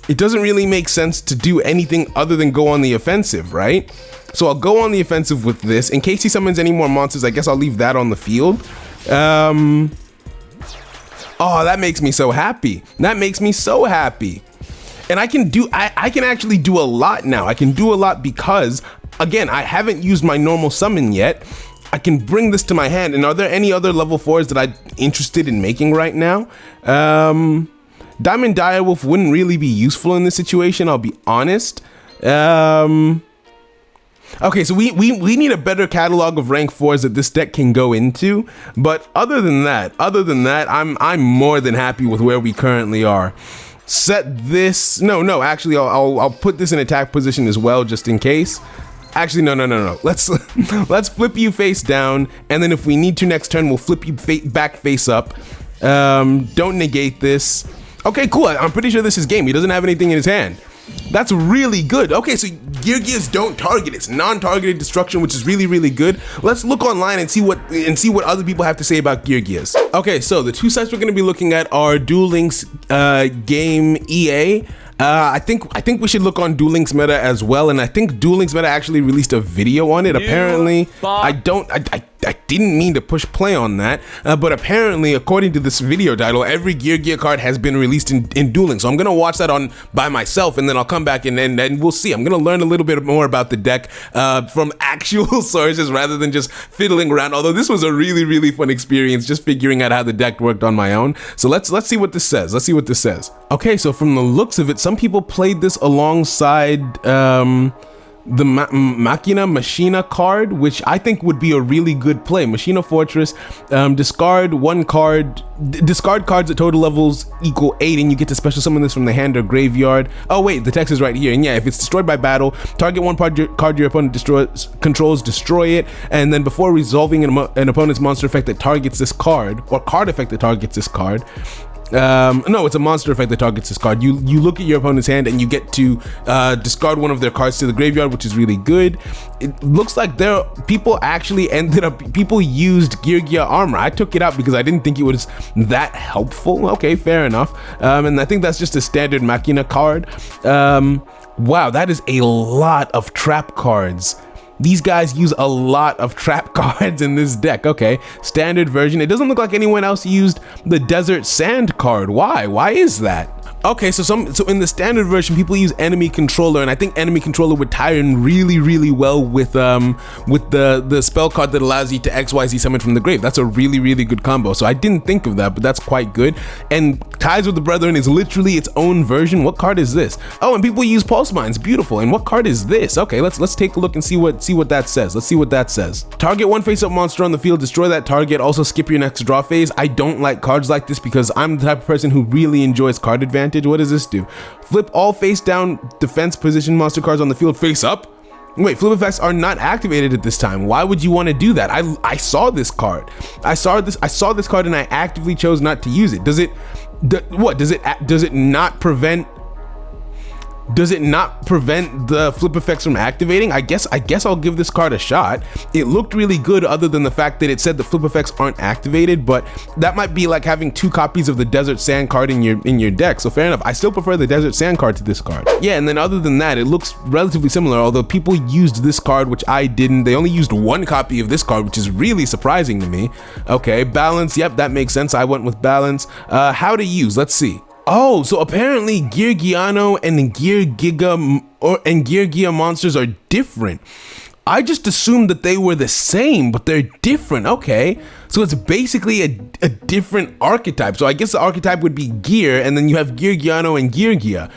do anything other than go on the offensive, right? So I'll go on the offensive with this. In case he summons any more monsters, I guess I'll leave that on the field. Oh, that makes me so happy. And I can actually do a lot now. I can do a lot because, again, I haven't used my normal summon yet. I can bring this to my hand. And are there any other level 4s that I'm interested in making right now? Diamond Direwolf wouldn't really be useful in this situation, I'll be honest. Okay, so we need a better catalog of rank 4s that this deck can go into. But other than that, I'm more than happy with where we currently are. Set this. No. Actually, I'll put this in attack position as well, just in case. Actually, no. Let's flip you face down, and then if we need to next turn, we'll flip you back face up. Don't negate this. Okay, cool. I'm pretty sure this is game. He doesn't have anything in his hand. That's really good. Okay, so Geargias don't target. It's non-targeted destruction, which is really, really good. Let's look online and see what other people have to say about Geargias. Okay, so the two sites we're going to be looking at are Duel Links Game EA I think we should look on Duel Links meta as well, and I think Duel Links meta actually released a video on it. Apparently, I didn't mean to push play on that, but apparently, according to this video title, every Geargia card has been released in Duel Links. So I'm gonna watch that on by myself, and then I'll come back and we'll see. I'm gonna learn a little bit more about the deck from actual sources rather than just fiddling around. Although this was a really fun experience, just figuring out how the deck worked on my own. So let's see what this says. Let's see what this says. Okay, so from the looks of it, some people played this alongside the Machina card, which I think would be a really good play. Machina Fortress, discard one card, discard cards at total levels equal 8, and you get to special summon this from the hand or graveyard. Oh wait, the text is right here. And yeah, if it's destroyed by battle, target one card your opponent controls, destroy it, and then before resolving an opponent's monster effect that targets this card, or card effect that targets this card, no, it's a monster effect that targets this card. You look at your opponent's hand and you get to discard one of their cards to the graveyard, which is really good. It looks like people actually people used Geargia armor. I took it out because I didn't think it was that helpful. Okay, fair enough. And I think that's just a standard Machina card. Wow, that is a lot of trap cards. These guys use a lot of trap cards in this deck. Okay, standard version. It doesn't look like anyone else used the Desert Sand card. Why? Why is that? Okay, so in the standard version, people use enemy controller, and I think enemy controller would tie in really well with the spell card that allows you to XYZ summon from the grave. That's a really good combo. So I didn't think of that, but that's quite good. And Ties with the Brethren is literally its own version. What card is this? Oh, and people use Pulse Mines. Beautiful. And what card is this? Okay, let's take a look and see what that says. Let's see what that says. Target one face-up monster on the field, destroy that target. Also skip your next draw phase. I don't like cards like this because I'm the type of person who really enjoys card advantage. What does this do? Flip all face down defense position monster cards on the field face up. Wait, flip effects are not activated at this time. Why would you want to do that? I saw this card. I saw this card and I actively chose not to use it. Does it not prevent the flip effects from activating? I guess I'll give this card a shot. It looked really good other than the fact that it said the flip effects aren't activated, but that might be like having 2 copies of the Desert Sand card in your deck. So fair enough. I still prefer the Desert Sand card to this card. Yeah, and then other than that, it looks relatively similar, although people used this card, which I didn't. They only used 1 copy of this card, which is really surprising to me. Okay, balance. Yep, that makes sense. I went with balance. How to use, let's see. Oh, so apparently Geargiano and Geargia monsters are different. I just assumed that they were the same, but they're different. Okay, so it's basically a different archetype. So I guess the archetype would be Gear, and then you have Geargiano and Geargia.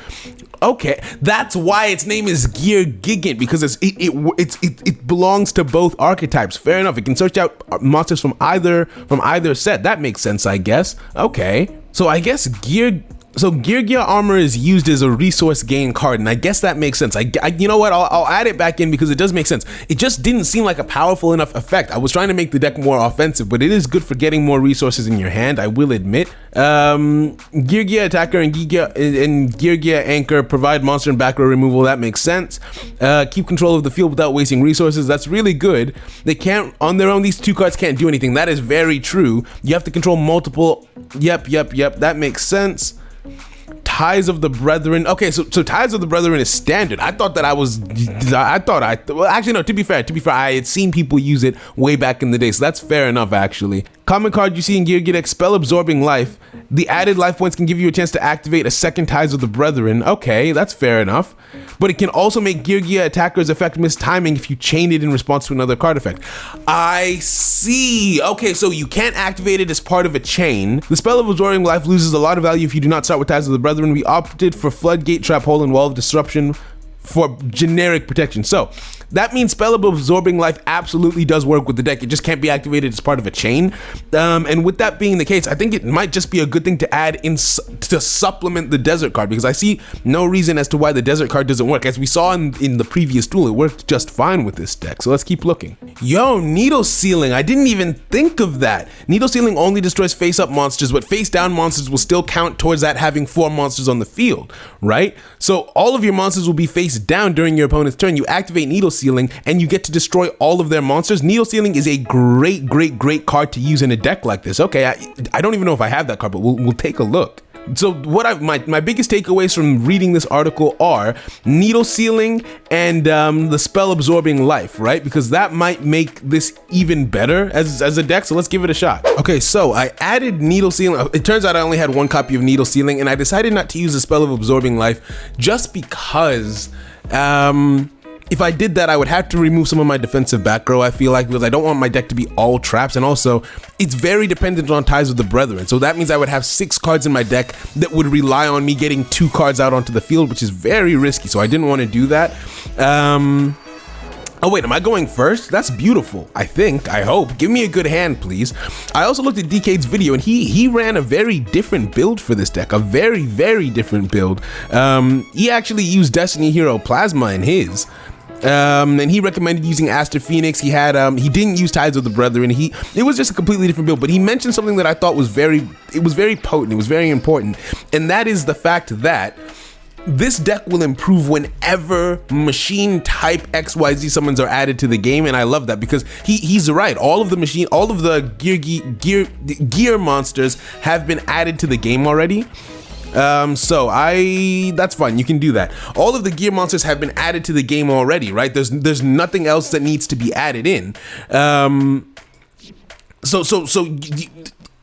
Okay, that's why its name is Geargigant, because it belongs to both archetypes. Fair enough. It can search out monsters from either set. That makes sense, I guess. Okay, so I guess Geargia armor is used as a resource gain card, and I guess that makes sense. You know what? I'll add it back in because it does make sense. It just didn't seem like a powerful enough effect. I was trying to make the deck more offensive, but it is good for getting more resources in your hand, I will admit. Geargia attacker and Geargia anchor provide monster and back row removal. That makes sense. Keep control of the field without wasting resources. That's really good. They can't on their own. These 2 cards can't do anything. That is very true. You have to control multiple. Yep. That makes sense. Ties of the Brethren. Okay, so Ties of the Brethren is standard. I thought well, actually no, to be fair, I had seen people use it way back in the day, so that's fair enough actually. Common card you see in Geargia deck, Spell Absorbing Life. The added life points can give you a chance to activate a second Ties of the Brethren. Okay, that's fair enough. But it can also make Geargia attackers effect miss timing if you chain it in response to another card effect. I see. Okay, so you can't activate it as part of a chain. The Spell of Absorbing Life loses a lot of value if you do not start with Ties of the Brethren. We opted for Floodgate, Trap Hole, and Wall of Disruption for generic protection. So that means Spell of Absorbing Life absolutely does work with the deck. It just can't be activated as part of a chain. And with that being the case, I think it might just be a good thing to add in to supplement the Desert card, because I see no reason as to why the Desert card doesn't work. As we saw in the previous duel, it worked just fine with this deck. So let's keep looking. Yo, Needle Sealing. I didn't even think of that. Needle Sealing only destroys face-up monsters, but face-down monsters will still count towards that having 4 monsters on the field, right? So all of your monsters will be face down during your opponent's turn. You activate Needle Sealing and you get to destroy all of their monsters. Needle Sealing is a great card to use in a deck like this. Okay, I don't even know if I have that card, but we'll take a look. So what my biggest takeaways from reading this article are needle sealing and the spell absorbing life, right? Because that might make this even better as a deck. So let's give it a shot. Okay, so I added needle sealing. It turns out I only had one copy of needle sealing, and I decided not to use the spell of absorbing life just because if I did that, I would have to remove some of my defensive back row, I feel like, because I don't want my deck to be all traps, and also it's very dependent on Ties with the Brethren. So that means I would have 6 cards in my deck that would rely on me getting 2 cards out onto the field, which is very risky. So I didn't want to do that. Oh wait, am I going first? That's beautiful, I think, I hope. Give me a good hand, please. I also looked at DK's video, and he ran a very different build for this deck, a very, very different build. He actually used Destiny Hero Plasma in his. And he recommended using Aster Phoenix. He didn't use Ties of the Brethren. It was just a completely different build, but he mentioned something that I thought was very potent. It was very important. And that is the fact that this deck will improve whenever machine type XYZ summons are added to the game, and I love that because he's right. All of the gear monsters have been added to the game already. That's fine, you can do that. All of the gear monsters have been added to the game already, right? There's nothing else that needs to be added in.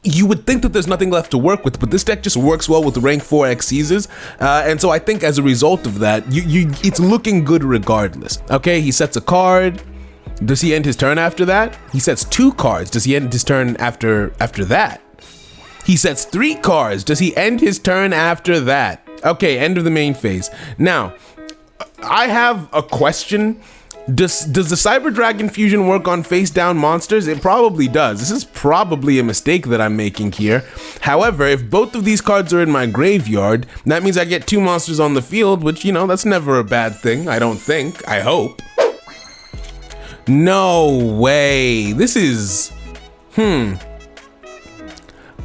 You would think that there's nothing left to work with, but this deck just works well with rank 4 Xyzes, and so I think as a result of that, it's looking good regardless. Okay, he sets a card. Does he end his turn after that? He sets 2 cards. Does he end his turn after that? He sets 3 cards. Does he end his turn after that? Okay, end of the main phase. Now, I have a question. Does the Cyber Dragon Fusion work on face down monsters? It probably does. This is probably a mistake that I'm making here. However, if both of these cards are in my graveyard, that means I get 2 monsters on the field, which, you know, that's never a bad thing, I don't think. I hope. No way. This is...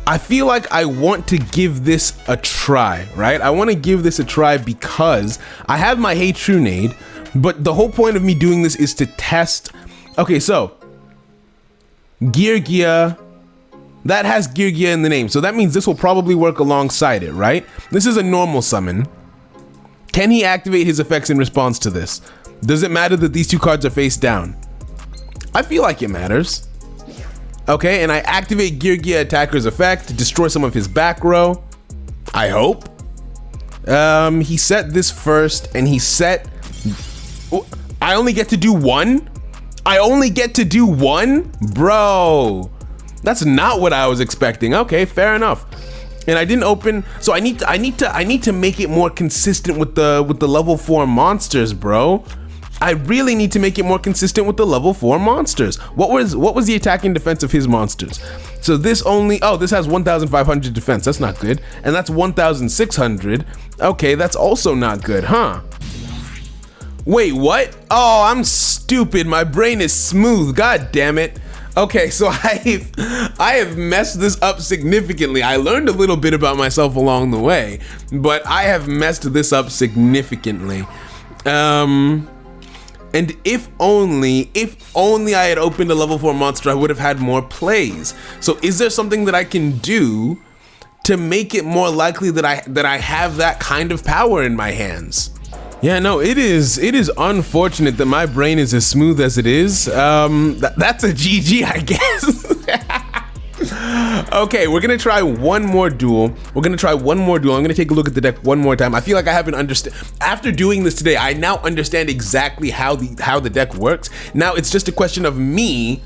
I feel like I want to give this a try, right? I want to give this a try because I have my Hey Trunade, but the whole point of me doing this is to test. Okay, so Geargia, that has Geargia in the name, so that means this will probably work alongside it, right? This is a normal summon. Can he activate his effects in response to this? Does it matter that these 2 cards are face down? I feel like it matters. Okay, and I activate Geargia attacker's effect to destroy some of his back row. I hope. He set this first, and he set... I only get to do 1? I only get to do 1? Bro, that's not what I was expecting. Okay, fair enough. And I didn't open, so I need to make it more consistent with the level 4 monsters, bro. I really need to make it more consistent with the level 4 monsters. What was the attack and defense of his monsters? So this this has 1,500 defense. That's not good. And that's 1,600. Okay, that's also not good, huh? Wait, what? Oh, I'm stupid. My brain is smooth. God damn it. Okay, so I have messed this up significantly. I learned a little bit about myself along the way, but I have messed this up significantly. And if only I had opened a level 4 monster, I would have had more plays. So is there something that I can do to make it more likely that I have that kind of power in my hands? Yeah, no, it is unfortunate that my brain is as smooth as it is. That's a GG, I guess. Okay, we're gonna try one more duel. I'm gonna take a look at the deck one more time. I feel like I haven't understood. After doing this today, I now understand exactly how the deck works. Now it's just a question of me,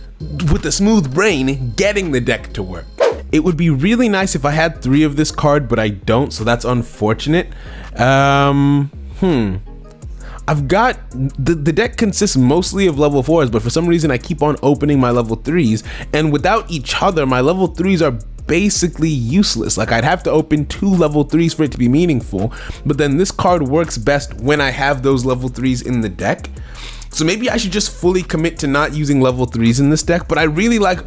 with a smooth brain, getting the deck to work. It would be really nice if I had 3 of this card, but I don't, so that's unfortunate. I've got, the deck consists mostly of level 4s, but for some reason I keep on opening my level 3s, and without each other, my level 3s are basically useless. Like, I'd have to open 2 level 3s for it to be meaningful, but then this card works best when I have those level 3s in the deck. So maybe I should just fully commit to not using level 3s in this deck, but I really like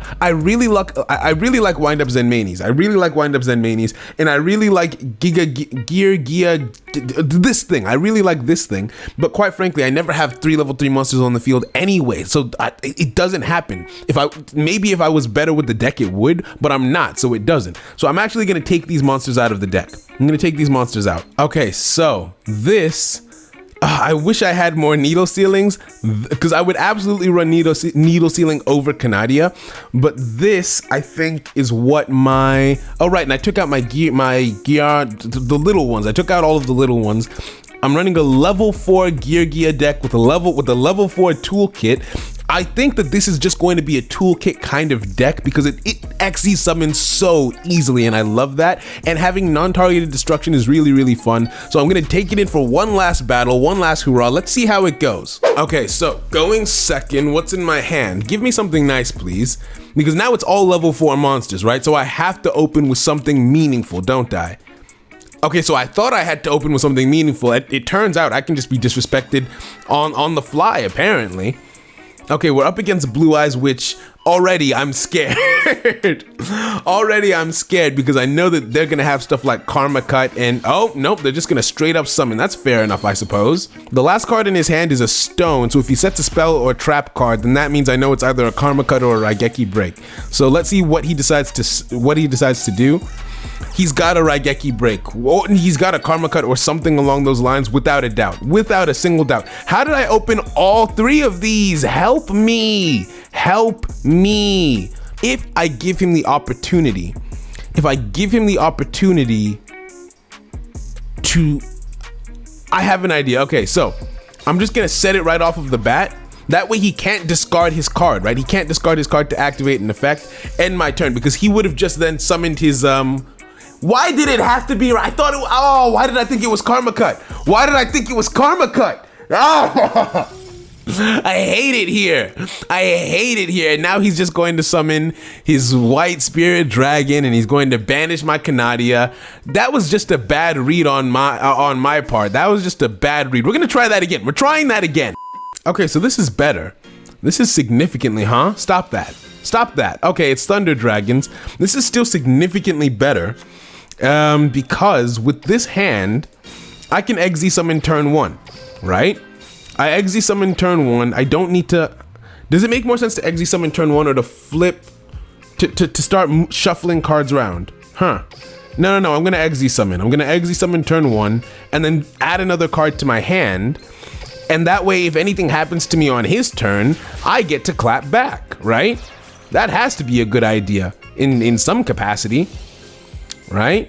Wind Up Zen Manies. I really like Wind Up Zen Manies, and I really like Geargia, this thing. I really like this thing, but quite frankly, I never have 3 level 3 monsters on the field anyway, so it doesn't happen. If I was better with the deck, it would, but I'm not, so it doesn't. So I'm actually gonna take these monsters out of the deck. I'm gonna take these monsters out. Okay, so this. I wish I had more Needle Ceilings, because I would absolutely run Needle Ceiling over Canadia, but this I think is what my, oh right, and I took out my gear, the little ones. I took out all of the little ones. I'm running a level 4 Geargia deck with a level 4 toolkit. I think that this is just going to be a toolkit kind of deck because it XE summons so easily, and I love that. And having non-targeted destruction is really, really fun. So I'm gonna take it in for one last battle, one last hurrah. Let's see how it goes. Okay, so going second, what's in my hand? Give me something nice, please. Because now it's all level 4 monsters, right? So I have to open with something meaningful, don't I? Okay, so I thought I had to open with something meaningful. It turns out I can just be disrespected on the fly, apparently. Okay, we're up against Blue Eyes, which already I'm scared. Already I'm scared because I know that they're gonna have stuff like Karma Cut and, oh, nope, they're just gonna straight up summon. That's fair enough, I suppose. The last card in his hand is a stone, so if he sets a spell or a trap card, then that means I know it's either a Karma Cut or a Raigeki Break. So let's see what he decides to do. He's got a Raigeki Break. He's got a Karma Cut or something along those lines, without a doubt. Without a single doubt. How did I open all 3 of these? Help me. Help me. If I give him the opportunity, to... I have an idea. Okay, so I'm just gonna set it right off of the bat. That way he can't discard his card, right? He can't discard his card to activate an effect. End my turn, because he would have just then summoned his, why did it have to be, I thought it, oh, why did I think it was Karma Cut? Why did I think it was Karma Cut? Oh, I hate it here. I hate it here. And now he's just going to summon his White Spirit Dragon, and he's going to banish my Canadia. That was just a bad read on my part. That was just a bad read. We're gonna try that again. We're trying that again. Okay, so this is better. This is significantly, huh? Stop that. Stop that. Okay, it's Thunder Dragons. This is still significantly better because with this hand, I can Exi summon turn 1, right? I Exi summon turn 1. I don't need to... Does it make more sense to Exi summon turn 1 or to flip, to start shuffling cards around? Huh. No, I'm gonna Exi summon. I'm gonna Exi summon turn 1 and then add another card to my hand. And that way, if anything happens to me on his turn, I get to clap back, right? That has to be a good idea in some capacity, right?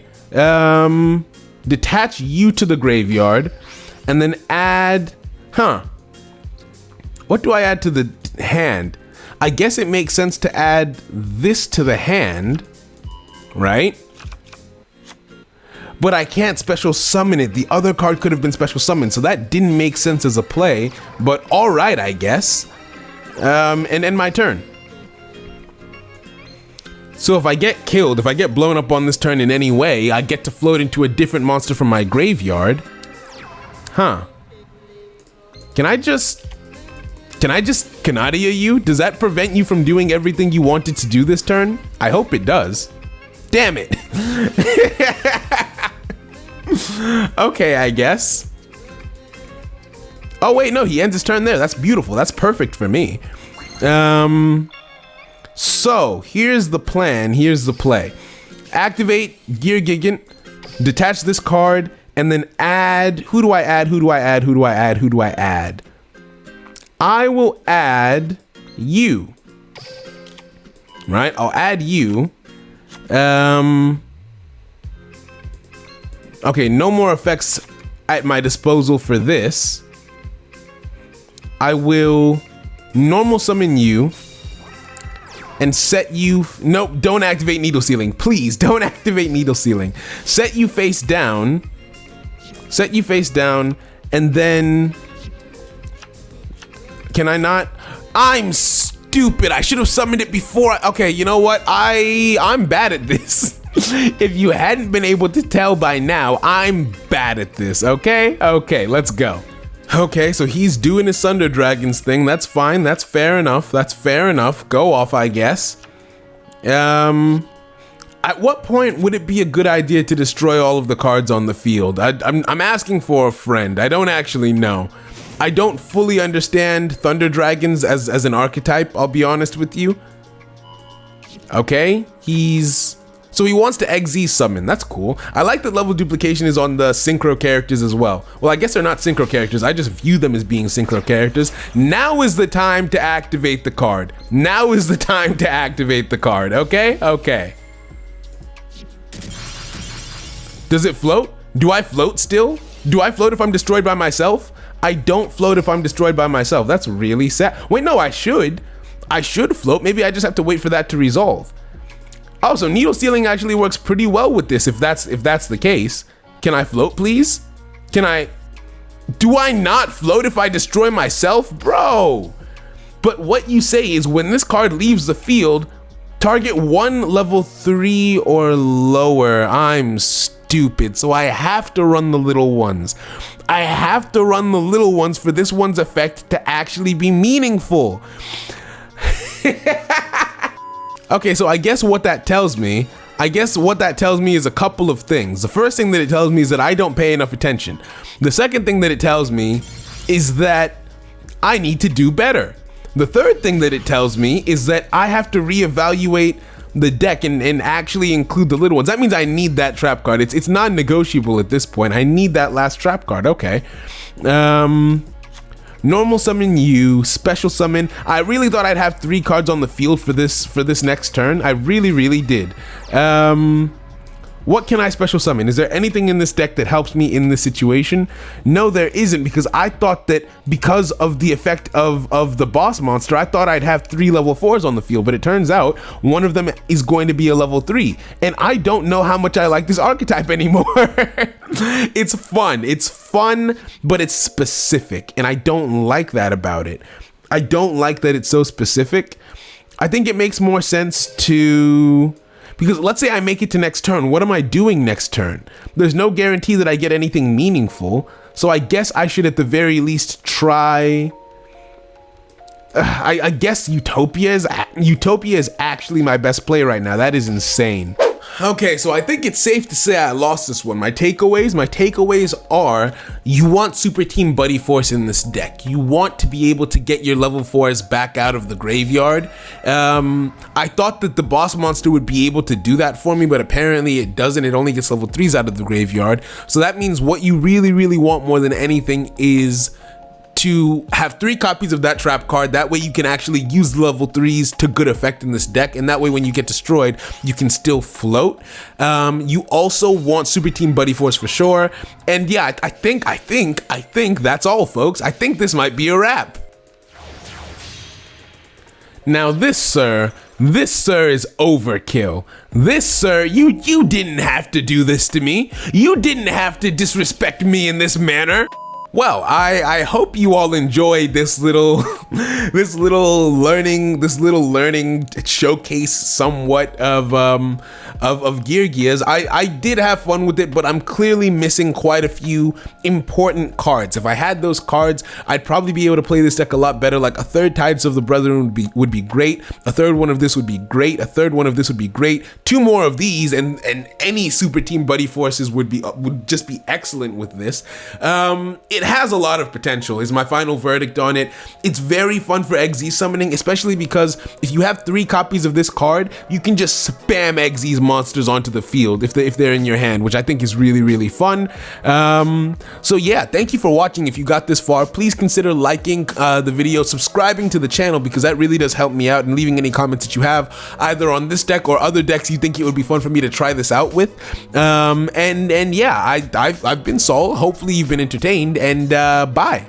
Detach you to the graveyard and then add, what do I add to the hand? I guess it makes sense to add this to the hand, right? But I can't special summon it. The other card could have been special summoned, so that didn't make sense as a play, but all right, I guess. And end my turn. So if I get killed, if I get blown up on this turn in any way, I get to float into a different monster from my graveyard. Huh. Can I just Canadia you? Does that prevent you from doing everything you wanted to do this turn? I hope it does. Damn it. Okay, I guess. Oh wait, no, he ends his turn there. That's beautiful. That's perfect for me. So here's the plan. Here's the play. Activate Geargia, detach this card, and then add. Who do I add? Who do I add? Who do I add? Who do I add? I will add you. Right? I'll add you. Okay, no more effects at my disposal for this. I will normal summon you and set you, nope, don't activate Needle Ceiling. Please, don't activate Needle Ceiling. Set you face down, and then, can I not? I'm stupid, I should have summoned it before. Okay, you know what, I'm bad at this. If you hadn't been able to tell by now, I'm bad at this, okay? Okay, let's go. Okay, so he's doing his Thunder Dragons thing. That's fine. That's fair enough. That's fair enough. Go off, I guess. At what point would it be a good idea to destroy all of the cards on the field? I'm asking for a friend. I don't actually know. I don't fully understand Thunder Dragons as an archetype, I'll be honest with you. Okay, so he wants to XZ summon. That's cool. I like that level duplication is on the synchro characters as well. Well, I guess they're not synchro characters. I just view them as being synchro characters. Now is the time to activate the card. Now is the time to activate the card. Okay? Okay. Does it float? Do I float still? Do I float if I'm destroyed by myself? I don't float if I'm destroyed by myself. That's really sad. Wait, no, I should. I should float. Maybe I just have to wait for that to resolve. Oh, so needle stealing actually works pretty well with this if that's the case. Can I float, please? Do I not float if I destroy myself? Bro! But what you say is when this card leaves the field, target one level 3 or lower. I'm stupid, so I have to run the little ones. I have to run the little ones for this one's effect to actually be meaningful. Okay, so I guess what that tells me is a couple of things. The first thing that it tells me is that I don't pay enough attention. The second thing that it tells me is that I need to do better. The third thing that it tells me is that I have to reevaluate the deck and actually include the little ones. That means I need that trap card. It's non-negotiable at this point. I need that last trap card. Okay. Normal summon you, special summon. I really thought I'd have 3 cards on the field for this next turn. I really did. What can I special summon? Is there anything in this deck that helps me in this situation? No, there isn't, because I thought that because of the effect of the boss monster, I thought I'd have 3 level 4s on the field, but it turns out one of them is going to be a level 3. And I don't know how much I like this archetype anymore. It's fun, but it's specific, and I don't like that about it. I don't like that it's so specific. I think it makes more sense to... Because let's say I make it to next turn, what am I doing next turn? There's no guarantee that I get anything meaningful, so I guess I should at the very least try... I guess Utopia is actually my best play right now. That is insane. Okay, so I think it's safe to say I lost this one. My takeaways are, you want Super Team Buddy Force in this deck. You want to be able to get your level 4s back out of the graveyard. I thought that the boss monster would be able to do that for me, but apparently it doesn't. It only gets level 3s out of the graveyard. So that means what you really want more than anything is to have 3 copies of that trap card. That way you can actually use level 3s to good effect in this deck, and that way when you get destroyed you can still float. You also want Super Team Buddy Force for sure, and yeah, I think that's all, folks. I think this might be a wrap. Now this sir is overkill. This, sir, you didn't have to do this to me. You didn't have to disrespect me in this manner. Well, I hope you all enjoyed this little learning showcase somewhat of Geargias. I did have fun with it, but I'm clearly missing quite a few important cards. If I had those cards, I'd probably be able to play this deck a lot better. Like a 3rd Tides of the Brethren would be great. A 3rd one of this would be great. A 3rd one of this would be great. 2 more of these, and any Super Team Buddy Forces would just be excellent with this. It has a lot of potential is my final verdict on it. It's very fun for XZ summoning, especially because if you have 3 copies of this card, you can just spam XZ's monsters onto the field if they're in your hand, which I think is really fun. So yeah, thank you for watching. If you got this far, please consider liking the video, subscribing to the channel, because that really does help me out, and leaving any comments that you have either on this deck or other decks you think it would be fun for me to try this out with. And yeah, I've been Saul. Hopefully you've been entertained, and bye.